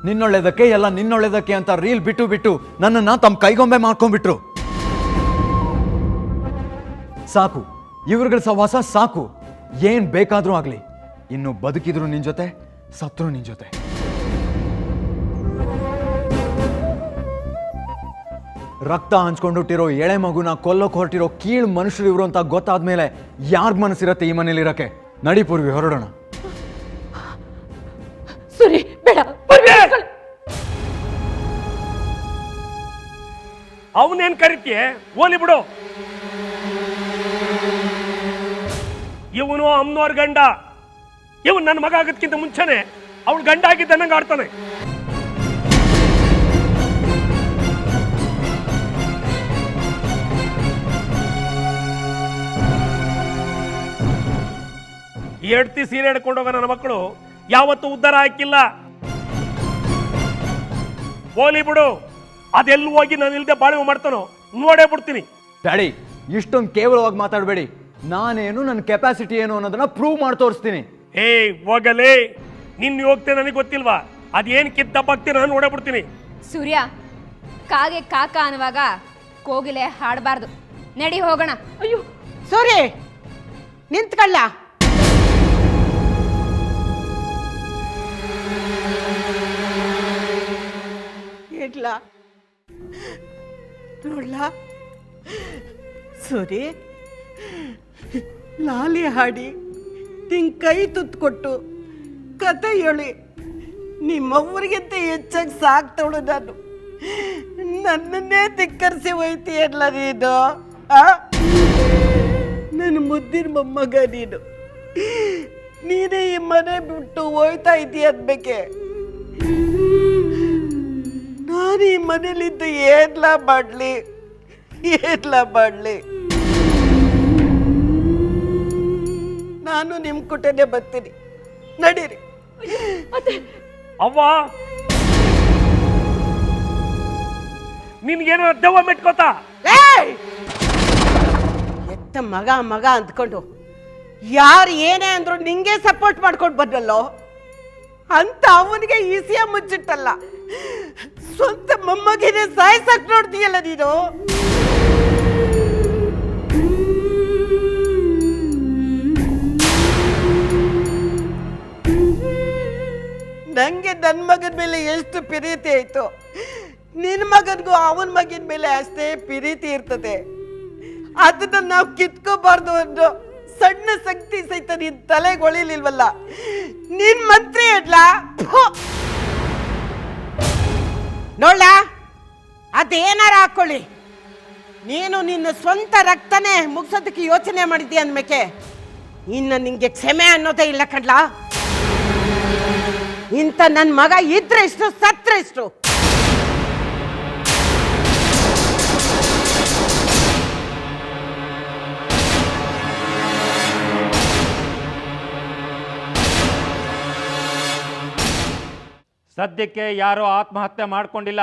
ನಿನ್ನೊಳ್ಳೆದಕ್ಕೆ ಎಲ್ಲ ನಿನ್ನೊಳ್ಳೆದಕ್ಕೆ ಅಂತ ರೀಲ್ ಬಿಟ್ಟು ಬಿಟ್ಟು ನನ್ನನ್ನ ತಮ್ಮ ಕೈಗೊಂಬೆ ಮಾಡ್ಕೊಂಡ್ಬಿಟ್ರು. ಸಾಕು, ಇವ್ರಗಳ ಸಹವಾಸ ಸಾಕು. ಏನ್ ಬೇಕಾದ್ರೂ ಆಗ್ಲಿ, ಇನ್ನು ಬದುಕಿದ್ರು ನಿನ್ ಜೊತೆ, ಸತ್ರು ನಿನ್ ಜೊತೆ. ರಕ್ತ ಹಂಚ್ಕೊಂಡುಟ್ಟಿರೋ ಎಳೆ ಮಗುನ ಕೊಲ್ಲೋಕ್ ಹೊರಟಿರೋ ಕೀಳು ಮನುಷ್ಯರು ಇವರು ಅಂತ ಗೊತ್ತಾದ್ಮೇಲೆ ಯಾರ್ಗ್ ಮನಸ್ಸಿರತ್ತೆ ಈ ಮನೇಲಿರಕ್ಕೆ? ನಡಿ ಪೂರ್ವಿ, ಹೊರಡೋಣ. ಸರಿ, ಬೇಡ. ಅವನೇನ್ ಕರಿತೀಯ? ಓಲಿ ಬಿಡು. ಇವನು ಅಮ್ಮನವ್ರ ಗಂಡ. ಇವನು ನನ್ನ ಮಗ ಆಗೋದಕ್ಕಿಂತ ಮುಂಚೆನೆ ಅವಳು ಗಂಡ ಆಗಿದ್ದ ನಂಗೆ ಆಡ್ತಾನೆ. ಎಡ್ತಿ ಸೀರೆ ಹಿಡ್ಕೊಂಡೋಗ ನನ್ನ ಮಕ್ಕಳು ಯಾವತ್ತೂ ಉದ್ಧಾರ ಹಾಕಿಲ್ಲ. ಹೋಲಿ ಬಿಡು. ಅದೆಲ್ಲ ಹೋಗಿ ನಾನು ಇಲ್ದೆ ಬಾಳ್ವೆ ಮಾಡ್ತಾನೋ ನೋಡೇ ಬಿಡ್ತೀನಿ. ಡ್ಯಾಡಿ, ಇಷ್ಟೊಂದು ಕೇವಲವಾಗಿ ಮಾತಾಡಬೇಡಿ. ನಾನೇನು, ನನ್ನ ಕೆಪಾಸಿಟಿ ಏನು ಅನ್ನೋದನ್ನ ಪ್ರೂವ್ ಮಾಡಿ ತೋರಿಸ್ತೀನಿ. ಹೋಗಲೇ, ನಿನ್ನ ಹೋಗ್ತೇನೆ ನನಗೆ ಗೊತ್ತಿಲ್ವಾ? ಅದೇನು ಕಿತ್ತಪ್ಪಾಗ್ತೀನಿ ನಾನು ನೋಡೇ ಬಿಡ್ತೀನಿ. ಸೂರ್ಯ, ಕಾಗೆ ಕಾಕ ಅನ್ನುವಾಗ ಕೋಗಿಲೆ ಹಾಡಬಾರ್ದು. ನಡಿ ಹೋಗೋಣ. ಅಯ್ಯೋ ಸೂರಿ, ನಿಂತ್ಕೊಳ್ಳ. ಇಡ್ಲ ನೋಡ್ಲ ಸೂರಿ, ಲಾಲಿ ಹಾಡಿ ನಿಂಗೆ ಕೈ ತುತ್ಕೊಟ್ಟು ಕತೆ ಹೇಳಿ ನಿಮ್ಮವ್ರಿಗಿಂತ ಹೆಚ್ಚಾಗಿ ಸಾಕ್ತವಳು ನಾನು. ನನ್ನನ್ನೇ ಧಿಕ್ಕರಿಸಿ ಹೋಯ್ತೀಯಲ್ಲ ನೀನು. ನನ್ನ ಮುದ್ದಿನ ಮೊಮ್ಮಗ ನೀನು. ನೀನೇ ಈ ಮನೆ ಬಿಟ್ಟು ಹೋಯ್ತಾ ಇದೀಯ ಅನ್ಬೇಕೆ. ನಾನು ಈ ಮನೇಲಿದ್ದು ಏನ್ಲ ಮಾಡ್ಲಿ? ನಾನು ನಿಮ್ ಕುಟನೆ ಬರ್ತೀನಿ, ನಡೀರಿ. ಅವ್ವ, ನಿನ್ಗೇನೋ ದೆವ್ವ ಮೆಟ್ಕೋತಾ? ಎತ್ತ ಮಗ ಅಂದ್ಕೊಂಡು ಯಾರು ಏನೇ ಅಂದ್ರು ನಿಂಗೆ ಸಪೋರ್ಟ್ ಮಾಡ್ಕೊಂಡು ಬಂದಲ್ಲೋ ಅಂತ ಅವನಿಗೆ ಈಸಿಯ ಮುಚ್ಚಿಟ್ಟಲ್ಲ, ಸ್ವಂತ ಮೊಮ್ಮಗಿನೇ ಸಾಯ್ಸಕ್ ನೋಡ್ತೀಯಲ್ಲ ನೀನು. ನಂಗೆ ನನ್ನ ಮಗನ ಮೇಲೆ ಎಷ್ಟು ಪ್ರೀತಿ ಆಯ್ತು, ನಿನ್ನ ಮಗನಿಗೂ ಅವನ ಮಗನ ಮೇಲೆ ಅಷ್ಟೇ ಪ್ರೀತಿ ಇರ್ತದೆ. ಅದನ್ನ ನಾವು ಕಿತ್ಕೋಬಾರ್ದು ಅನ್ನೋ ಸಣ್ಣ ಶಕ್ತಿ ಸಹಿತ ನಿನ್ ತಲೆಗೆ ಒಳಿಲಿಲ್ವಲ್ಲ. ನಿನ್ ಮಂತ್ರಿ ಇಡ್ಲ ನೋಡ್ಲ, ಅದೇನಾರ ಹಾಕೊಳ್ಳಿ, ನೀನು ನಿನ್ನ ಸ್ವಂತ ರಕ್ತನೇ ಮುಗಿಸೋದಕ್ಕೆ ಯೋಚನೆ ಮಾಡಿದ್ದೀಯ ಅಂದ್ಮೇಕೆ ಇನ್ನು ನಿಂಗೆ ಕ್ಷಮೆ ಅನ್ನೋದೇ ಇಲ್ಲ ಕಡ್ಲಾ. ಇಂಥ ನನ್ನ ಮಗ ಇದ್ರೆ ಇಷ್ಟು, ಸತ್ರೆ ಇಷ್ಟು. ಸದ್ಯಕ್ಕೆ ಯಾರೂ ಆತ್ಮಹತ್ಯೆ ಮಾಡ್ಕೊಂಡಿಲ್ಲ.